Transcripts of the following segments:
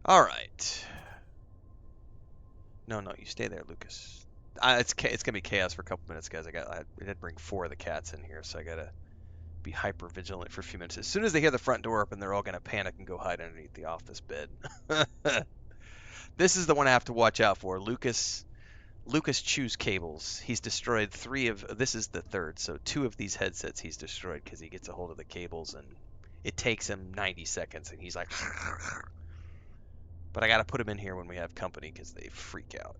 All right. No, no, you stay there, Lucas. It's gonna be chaos for a couple minutes, guys. I did bring 4 of the cats in here, so I gotta be hyper vigilant for a few minutes. As soon as they hear the front door open, they're all gonna panic and go hide underneath the office bed. This is the one I have to watch out for. Lucas chews cables. He's destroyed 3 of. This is the third, so 2 of these headsets he's destroyed because he gets a hold of the cables and it takes him 90 seconds, and he's like. But I gotta put him in here when we have company because they freak out.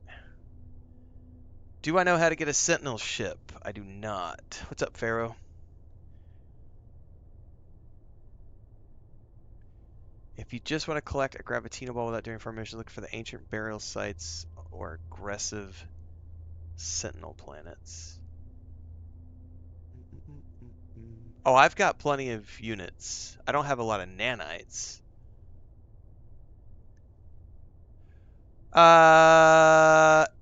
Do I know how to get a Sentinel ship? I do not. What's up, Pharaoh? If you just want to collect a Gravitino ball without doing formation, look for the ancient burial sites or aggressive Sentinel planets. Oh, I've got plenty of units. I don't have a lot of nanites.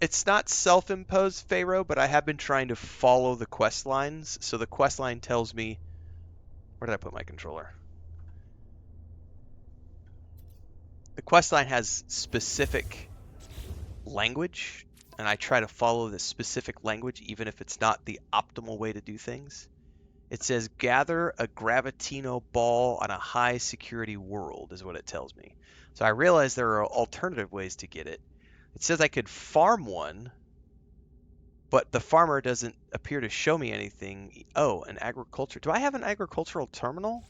It's not self-imposed, Pharaoh, but I have been trying to follow the quest lines. So the quest line tells me, where did I put my controller? The quest line has specific language, and I try to follow the specific language, even if it's not the optimal way to do things. It says gather a Gravitino ball on a high security world, is what it tells me. So I realize there are alternative ways to get it. It says I could farm one, but the farmer doesn't appear to show me anything. Oh, an agriculture. Do I have an agricultural terminal?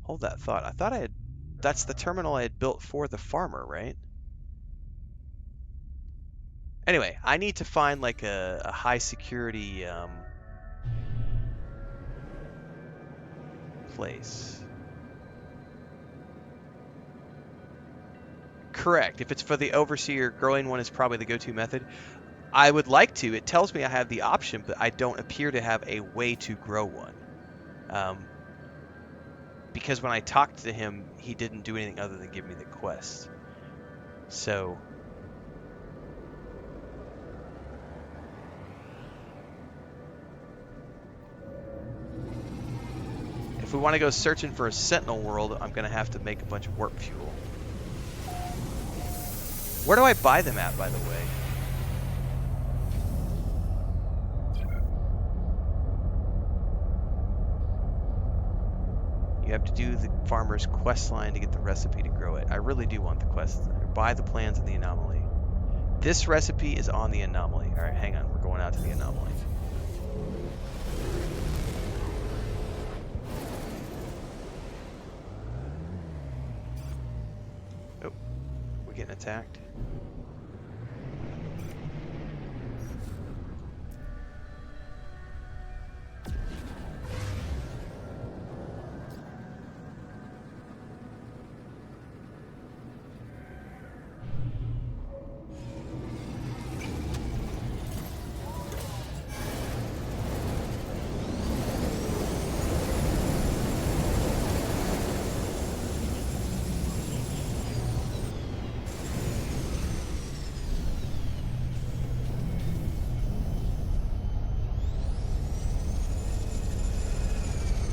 Hold that thought. I thought I had. That's the terminal I had built for the farmer, right? Anyway, I need to find like a high security place. Correct. If it's for the overseer, growing one is probably the go-to method. I would like to. It tells me I have the option, but I don't appear to have a way to grow one. Because when I talked to him, he didn't do anything other than give me the quest. So if we want to go searching for a Sentinel world, I'm going to have to make a bunch of warp fuel. Where do I buy them at, by the way? You have to do the farmer's quest line to get the recipe to grow it. I really do want the quest. Buy the plans in the anomaly. This recipe is on the anomaly. All right, hang on. We're going out to the anomaly. Oh, we're getting attacked.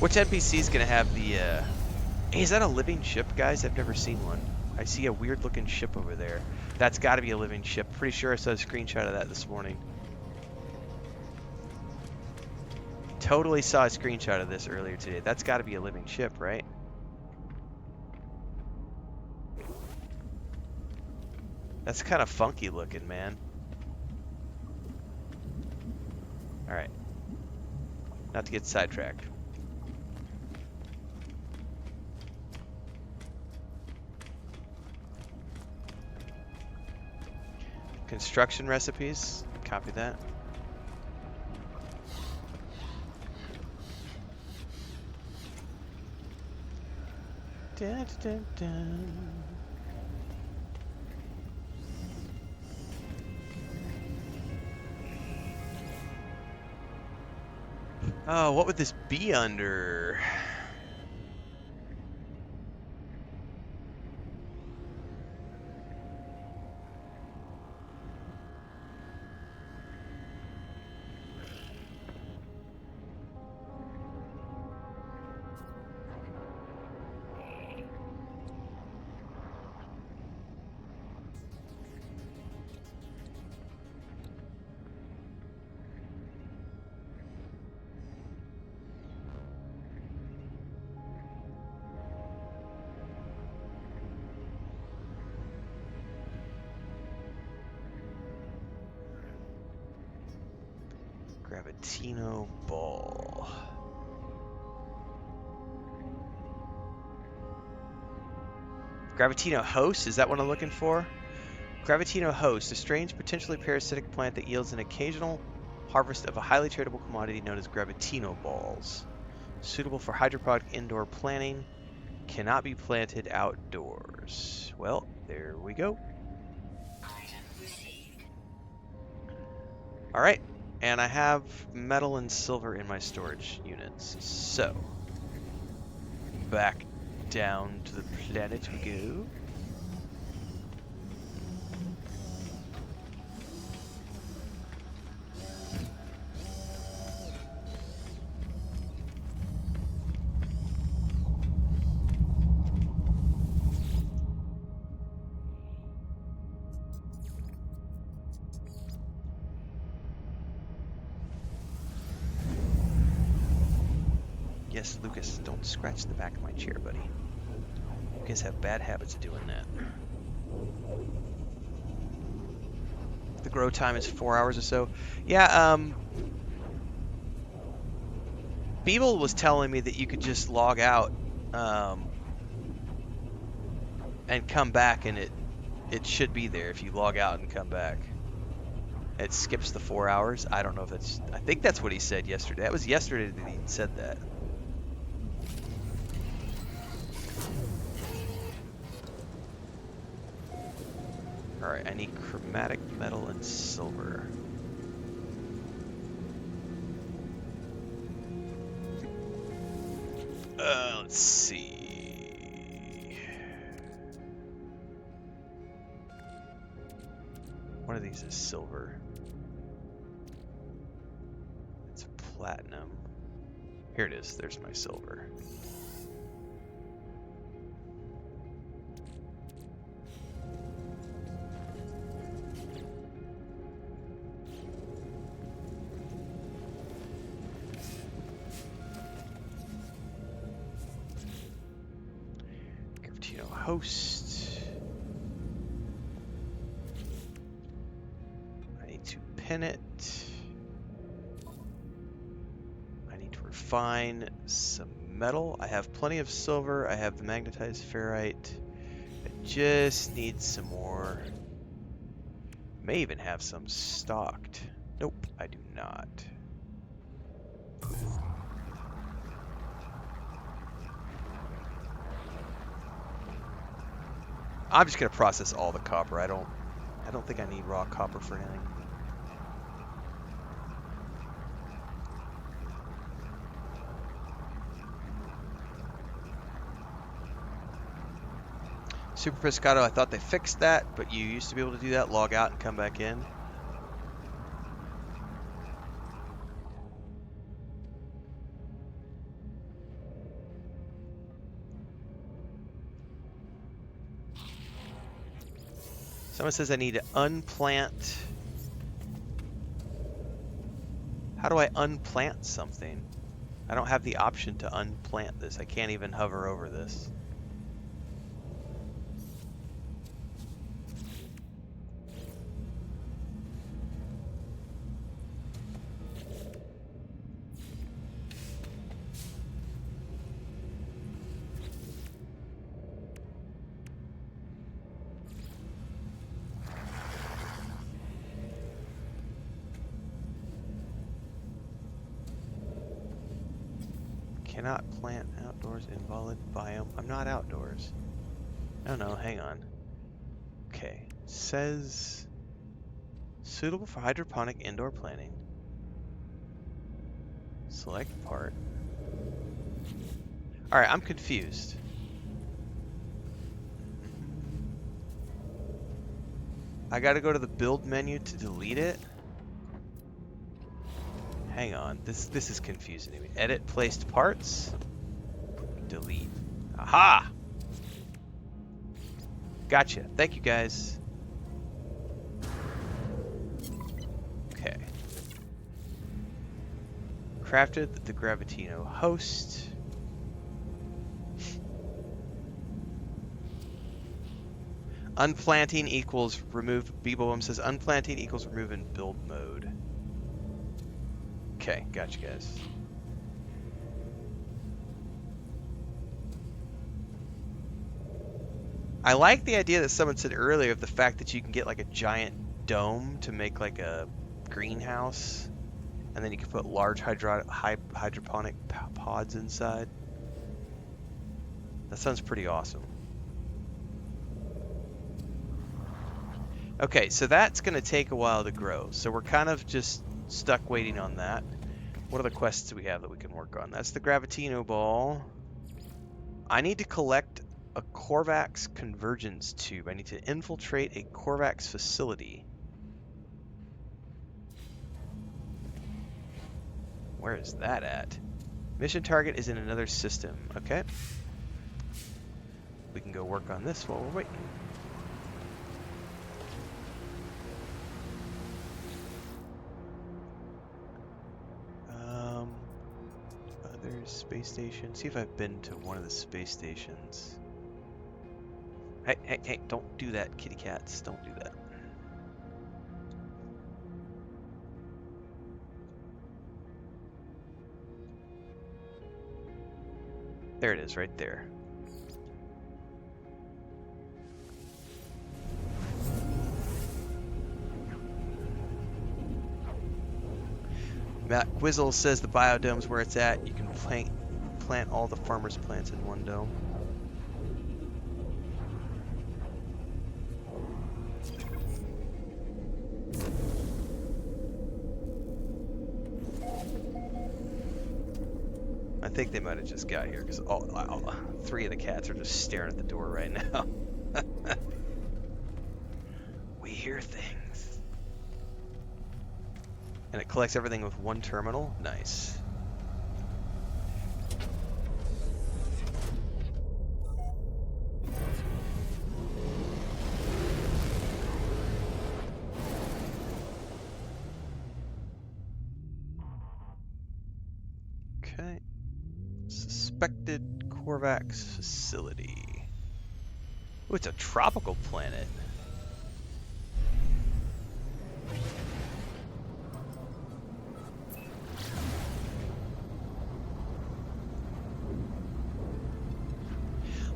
Which NPC is going to have the, hey, is that a living ship, guys? I've never seen one. I see a weird looking ship over there. That's got to be a living ship. Pretty sure I saw a screenshot of that this morning. Totally saw a screenshot of this earlier today. That's got to be a living ship, right? That's kind of funky looking, man. Alright. Not to get sidetracked. Construction recipes. Copy that. Dun, dun, dun. Oh, what would this be under? Gravitino ball. Gravitino host, is that what I'm looking for? Gravitino host, a strange, potentially parasitic plant that yields an occasional harvest of a highly tradable commodity known as Gravitino balls. Suitable for hydroponic indoor planting. Cannot be planted outdoors. Well, there we go. Alright, and I have metal and silver in my storage units. So, back down to the planet we go. Yes, Lucas, don't scratch the back of my chair, buddy. You guys have bad habits of doing that. The grow time is 4 hours or so. Yeah, Beeble was telling me that you could just log out and come back, and it should be there if you log out and come back. It skips the 4 hours. I don't know if that's... I think that's what he said yesterday. That was yesterday that he said that. Alright, I need chromatic metal and silver. Let's see. One of these is silver. It's platinum. Here it is. There's my silver. Host. I need to pin it. I need to refine some metal. I have plenty of silver. I have the magnetized ferrite. I just need some more. May even have some stocked. Nope, I do not. I'm just gonna process all the copper. I don't think I need raw copper for anything. Super Piscato, I thought they fixed that, but you used to be able to do that, log out and come back in. Someone says I need to unplant. How do I unplant something? I don't have the option to unplant this. I can't even hover over this. Cannot plant outdoors, invalid biome. I'm not outdoors. No, hang on. Okay, it says suitable for hydroponic indoor planting. Select part. Alright, I'm confused. I gotta go to the build menu to delete it. Hang on, this is confusing to me. Edit placed parts. Delete. Aha! Gotcha. Thank you guys. Okay. Crafted the Gravitino host. Unplanting equals remove. Beeboom says unplanting equals remove in build mode. Okay, gotcha, guys. I like the idea that someone said earlier of the fact that you can get like a giant dome to make like a greenhouse, and then you can put large hydroponic pods inside. That sounds pretty awesome. Okay, so that's going to take a while to grow, so we're kind of just stuck waiting on that. What other quests do we have that we can work on? That's the Gravitino Ball. I need to collect a Korvax convergence tube. I need to infiltrate a Korvax facility. Where is that at? Mission target is in another system. Okay. We can go work on this while we're waiting. Other space station. See if I've been to one of the space stations. Hey, hey, hey, don't do that, kitty cats. Don't do that. There it is, right there. Matt Quizzle says the biodome's where it's at. You can plant all the farmer's plants in one dome. I think they might have just got here because all 3 of the cats are just staring at the door right now. We hear things. And it collects everything with one terminal? Nice. Okay. Suspected Korvax facility. Oh, it's a tropical planet.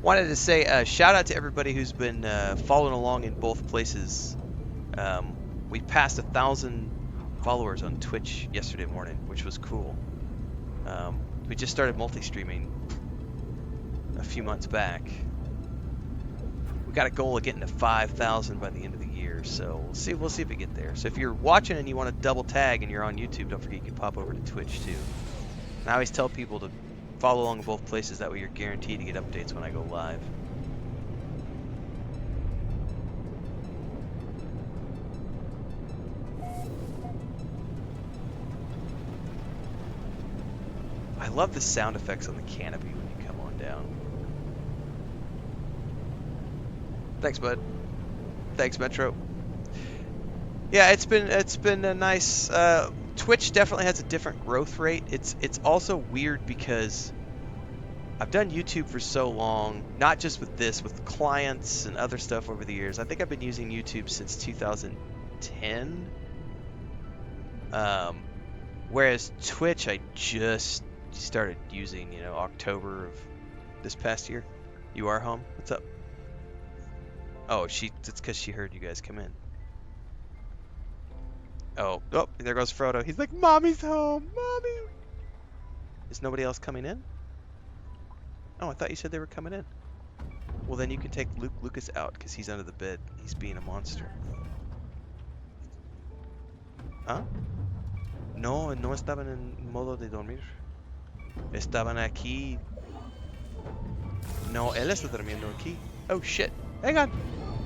Wanted to say shout out to everybody who's been following along in both places. We passed 1,000 followers on Twitch yesterday morning, which was cool. We just started multi-streaming a few months back. We got a goal of getting to 5,000 by the end of the year, so we'll see if we get there. So if you're watching and you want to double tag and you're on YouTube, don't forget you can pop over to Twitch too. And I always tell people to follow along in both places, that way you're guaranteed to get updates when I go live. I love the sound effects on the canopy when you come on down. Thanks, bud. Thanks, Metro. Yeah, it's been a nice. Twitch definitely has a different growth rate. It's also weird because I've done YouTube for so long, not just with this, with clients and other stuff over the years. I think I've been using YouTube since 2010. Whereas Twitch, I just started using, October of this past year. You are home? What's up? Oh, it's because she heard you guys come in. Oh, there goes Frodo. He's like, Mommy's home, Mommy. Is nobody else coming in? Oh, I thought you said they were coming in. Well, then you can take Lucas out because he's under the bed. He's being a monster. ¿Ah? No estaban en modo de dormir. Estaban aquí. No, él está durmiendo aquí. Oh, shit. Hang on.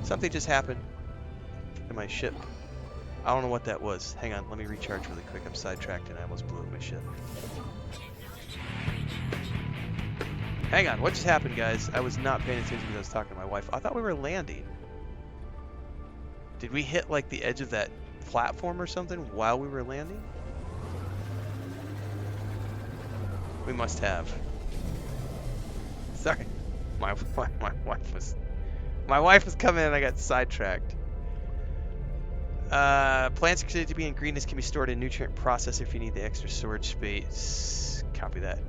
Something just happened to my ship. I don't know what that was. Hang on, let me recharge really quick. I'm sidetracked and I almost blew up my ship. Hang on, what just happened, guys? I was not paying attention because I was talking to my wife. I thought we were landing. Did we hit like the edge of that platform or something while we were landing? We must have. Sorry. My wife was coming and I got sidetracked. Plants continue to be in greenness can be stored in nutrient processor if you need the extra storage space. Copy that.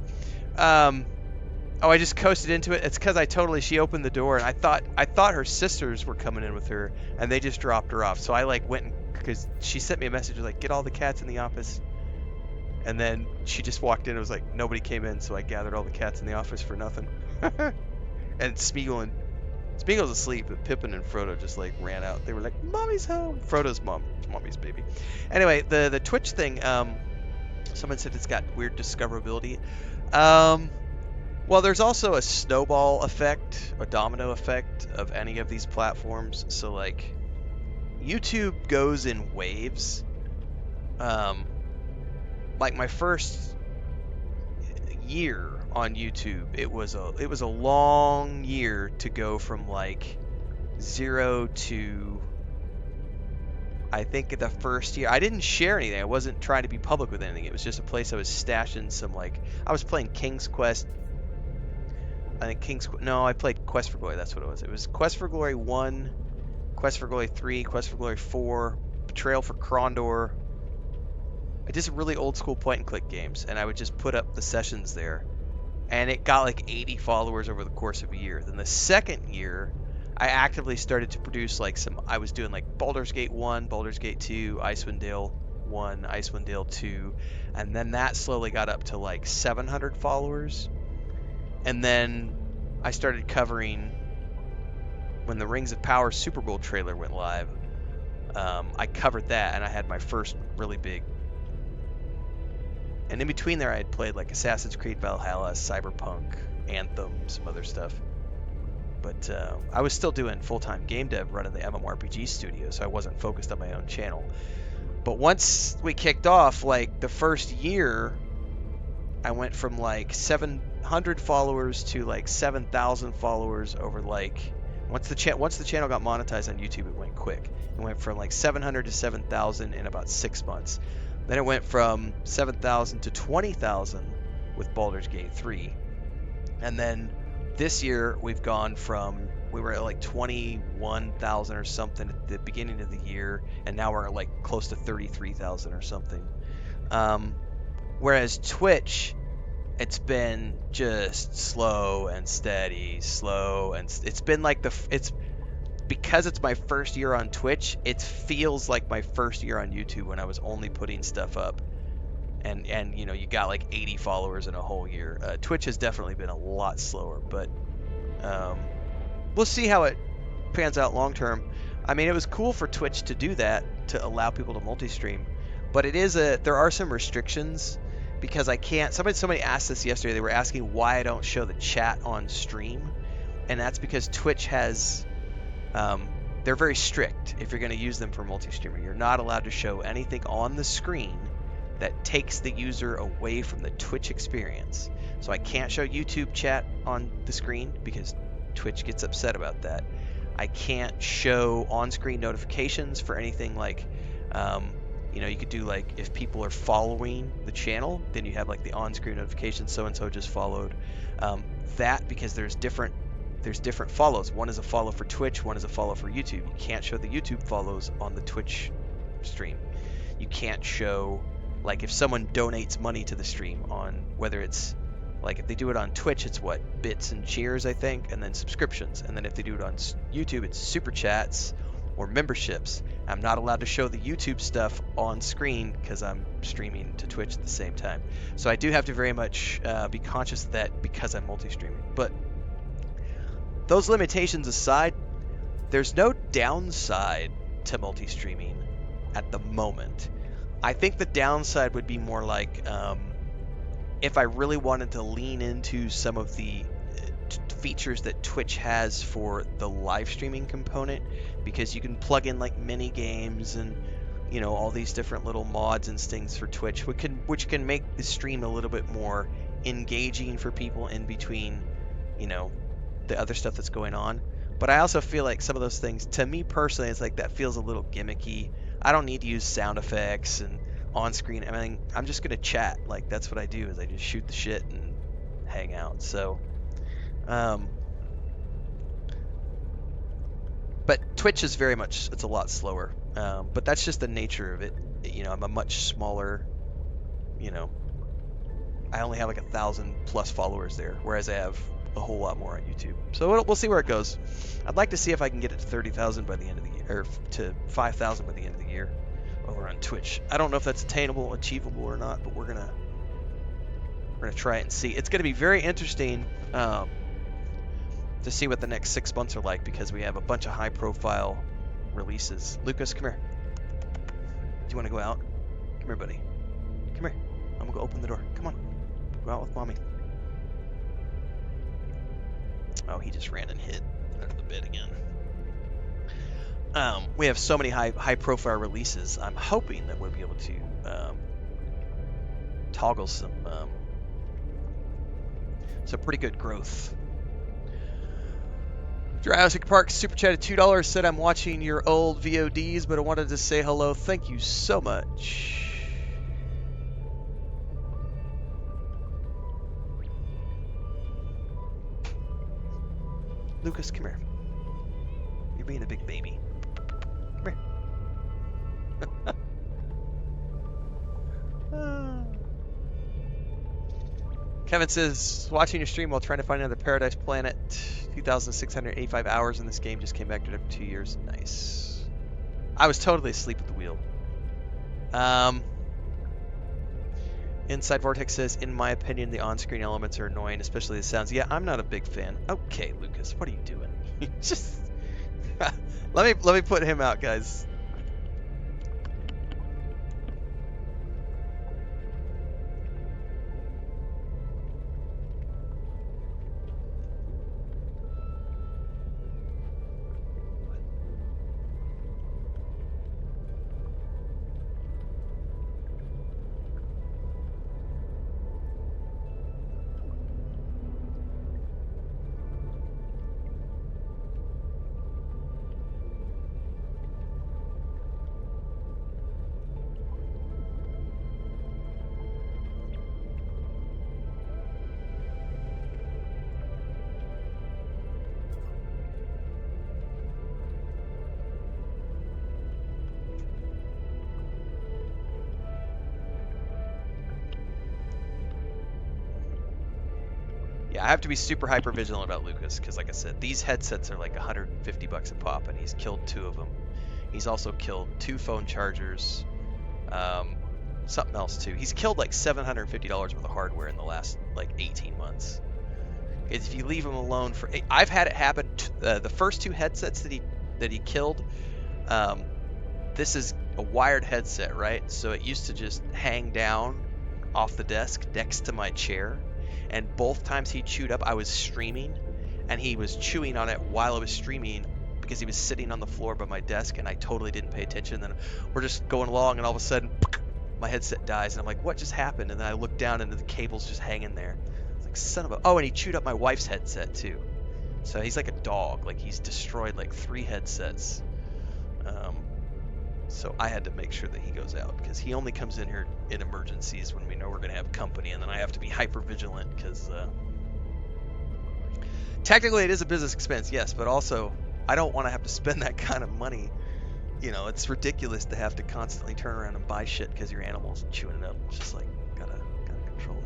Oh, I just coasted into it. It's because she opened the door and I thought her sisters were coming in with her and they just dropped her off. So I like went and because she sent me a message like get all the cats in the office, and then she just walked in. It was like nobody came in, so I gathered all the cats in the office for nothing. And Smeagol's asleep, but Pippin and Frodo just like ran out. They were like, "Mommy's home." Frodo's mom, Mommy's baby. Anyway, the Twitch thing. Someone said it's got weird discoverability. Well, there's also a snowball effect, a domino effect of any of these platforms. So like, YouTube goes in waves. Like my first year on YouTube, it was a long year to go from like 0 to, I think the first year I didn't share anything. I wasn't trying to be public with anything. It was just a place I was stashing some like I was playing King's Quest. I played Quest for Glory. That's what it was. It was Quest for Glory 1, Quest for Glory 3, Quest for Glory 4, Betrayal for Krondor. I did some really old school point and click games, and I would just put up the sessions there. And it got like 80 followers over the course of a year. Then the second year, I actively started to produce like I was doing like Baldur's Gate 1, Baldur's Gate 2, Icewind Dale 1, Icewind Dale 2, and then that slowly got up to like 700 followers. And then I started covering when the Rings of Power Super Bowl trailer went live. I covered that, and I had my first really big. And in between there, I had played like Assassin's Creed Valhalla, Cyberpunk, Anthem, some other stuff. But I was still doing full-time game dev running the MMORPG studio, so I wasn't focused on my own channel. But once we kicked off, like the first year, I went from like 700 followers to like 7,000 followers over like once the channel got monetized on YouTube, it went quick. It went from like 700 to 7,000 in about 6 months. Then it went from 7,000 to 20,000 with Baldur's Gate 3. And then this year we've gone from we were at like 21,000 or something at the beginning of the year, and now we're at like close to 33,000 or something. Whereas Twitch, it's been just slow and steady, it's been like because it's my first year on Twitch, it feels like my first year on YouTube when I was only putting stuff up. And you know, you got like 80 followers in a whole year. Twitch has definitely been a lot slower, but we'll see how it pans out long term. I mean, it was cool for Twitch to do that, to allow people to multi-stream, but there are some restrictions because I can't. Somebody asked this yesterday. They were asking why I don't show the chat on stream, and that's because Twitch has. They're very strict if you're going to use them for multi-streaming. You're not allowed to show anything on the screen that takes the user away from the Twitch experience. So I can't show YouTube chat on the screen because Twitch gets upset about that. I can't show on-screen notifications for anything like, you could do like if people are following the channel, then you have like the on-screen notification, so-and-so just followed. That because there's different follows. One is a follow for Twitch, one is a follow for YouTube. You can't show the YouTube follows on the Twitch stream. You can't show, like if someone donates money to the stream on, whether it's, like if they do it on Twitch, it's what, bits and cheers, I think, and then subscriptions. And then if they do it on YouTube, it's super chats or memberships. I'm not allowed to show the YouTube stuff on screen because I'm streaming to Twitch at the same time. So I do have to very much be conscious of that because I'm multi-streaming. But those limitations aside, there's no downside to multi-streaming at the moment. I think the downside would be more like if I really wanted to lean into some of the features that Twitch has for the live streaming component, because you can plug in like mini games and all these different little mods and things for Twitch, which can make the stream a little bit more engaging for people in between the other stuff that's going on. But I also feel like some of those things, to me personally, it's like that feels a little gimmicky. I don't need to use sound effects and on-screen. I mean, I'm just gonna chat. Like that's what I do, is I just shoot the shit and hang out. So, but Twitch is very much, it's a lot slower. But that's just the nature of it. You know, I'm a much smaller, you know, I only have like 1,000+ followers there, whereas I have a whole lot more on YouTube. So we'll see where it goes. I'd like to see if I can get it to 30,000 by the end of the year, or to 5,000 by the end of the year over on Twitch. I don't know if that's attainable, achievable or not, but we're gonna try it and see. It's gonna be very interesting to see what the next 6 months are like, because we have a bunch of high-profile releases. Lucas, come here. Do you want to go out? Come here, buddy. Come here. I'm gonna go open the door. Come on. Go out with mommy. Oh, he just ran and hid under the bed again. We have so many high-profile releases. I'm hoping that we'll be able to toggle some pretty good growth. Jurassic Park super chatted $2, said I'm watching your old VODs, but I wanted to say hello. Thank you so much. Lucas, come here. You're being a big baby. Come here. Kevin says, watching your stream while trying to find another Paradise Planet. 2,685 hours in this game. Just came back to it after 2 years. Nice. I was totally asleep at the wheel. Inside Vortex says, in my opinion, the on-screen elements are annoying, especially the sounds. Yeah, I'm not a big fan. Okay, Lucas, what are you doing? Just let me put him out, guys. I have to be super hyper vigilant about Lucas, because like I said, these headsets are like $150 a pop, and he's killed 2 of them. He's also killed 2 phone chargers, something else too. He's killed like $750 worth of hardware in the last like 18 months. If you leave him alone for, I've had it happen. The first 2 headsets that he killed, this is a wired headset, right? So it used to just hang down off the desk next to my chair. And both times he chewed up, I was streaming, and he was chewing on it while I was streaming because he was sitting on the floor by my desk, and I totally didn't pay attention. Then we're just going along, and all of a sudden, my headset dies, and I'm like, what just happened? And then I look down, and the cable's just hanging there. It's like, son of a... Oh, and he chewed up my wife's headset, too. So he's like a dog. Like, he's destroyed, like, 3 headsets. So I had to make sure that he goes out, because he only comes in here in emergencies when we know we're going to have company, and then I have to be hyper vigilant, because technically it is a business expense, yes, but also I don't want to have to spend that kind of money. You know, it's ridiculous to have to constantly turn around and buy shit because your animal's chewing it up. It's just like, gotta control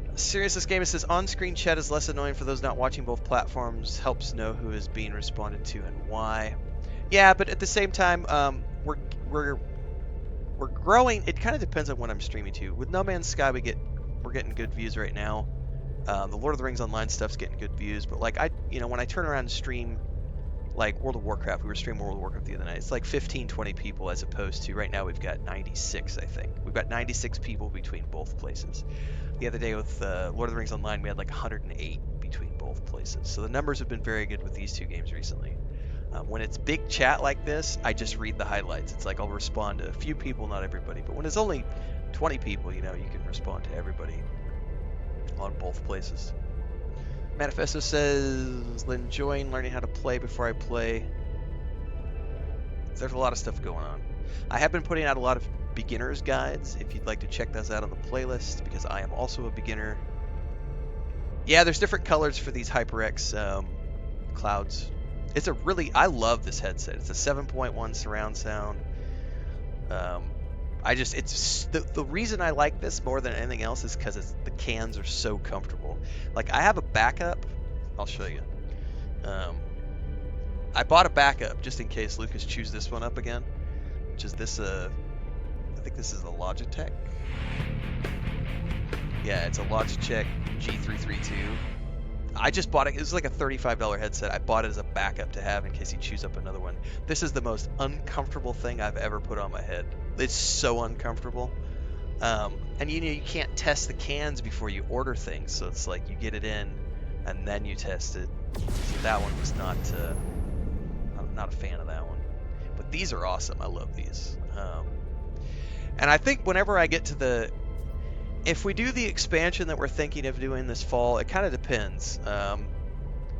it. Serious Gamer says, on-screen chat is less annoying for those not watching both platforms, helps know who is being responded to and why. Yeah, but at the same time, we're growing. It kind of depends on what I'm streaming to. With No Man's Sky, we're getting good views right now. The Lord of the Rings Online stuff's getting good views, but like when I turn around and stream like World of Warcraft, we were streaming World of Warcraft the other night. It's like 15-20 people, as opposed to right now we've got 96. I think we've got 96 people between both places. The other day with Lord of the Rings Online, we had like 108 between both places. So the numbers have been very good with these 2 games recently. When it's big chat like this, I just read the highlights. It's like I'll respond to a few people, not everybody. But when it's only 20 people, you can respond to everybody on both places. Manifesto says, enjoying learning how to play before I play. There's a lot of stuff going on. I have been putting out a lot of beginner's guides, if you'd like to check those out on the playlist, because I am also a beginner. Yeah, there's different colors for these HyperX clouds. It's a really, I love this headset. It's a 7.1 surround sound. It's the reason I like this more than anything else is because the cans are so comfortable. Like I have a backup. I'll show you. Um, I bought a backup just in case Lucas chews this one up again, which is this. I think this is the Logitech. Yeah, it's a Logitech G332. I just bought it. It was like a $35 headset. I bought it as a backup to have in case he chews up another one. This is the most uncomfortable thing I've ever put on my head. It's so uncomfortable. And you can't test the cans before you order things, so it's like you get it in and then you test it. So that one was not. I'm not a fan of that one. But these are awesome. I love these. And I think whenever I get to if we do the expansion that we're thinking of doing this fall, it kind of depends.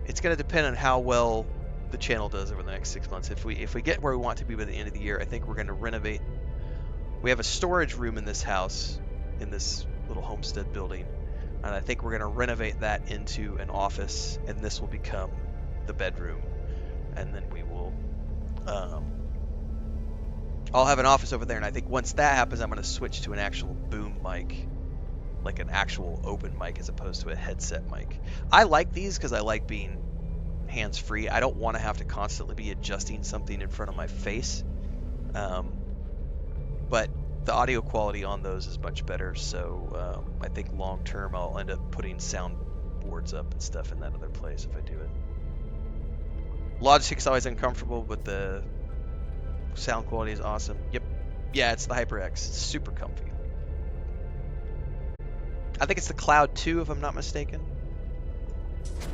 It's going to depend on how well the channel does over the next 6 months. If we get where we want to be by the end of the year, I think we're going to renovate. We have a storage room in this house, in this little homestead building, and I think we're going to renovate that into an office, and this will become the bedroom. And then we will, I'll have an office over there, and I think once that happens, I'm going to switch to an actual boom mic, like an actual open mic as opposed to a headset mic. I like these because I like being hands-free. I don't want to have to constantly be adjusting something in front of my face. But the audio quality on those is much better, so I think long-term I'll end up putting sound boards up and stuff in that other place if I do it. Logitech's always uncomfortable, but the sound quality is awesome. Yep. Yeah, it's the HyperX. It's super comfy. I think it's the Cloud 2 if I'm not mistaken.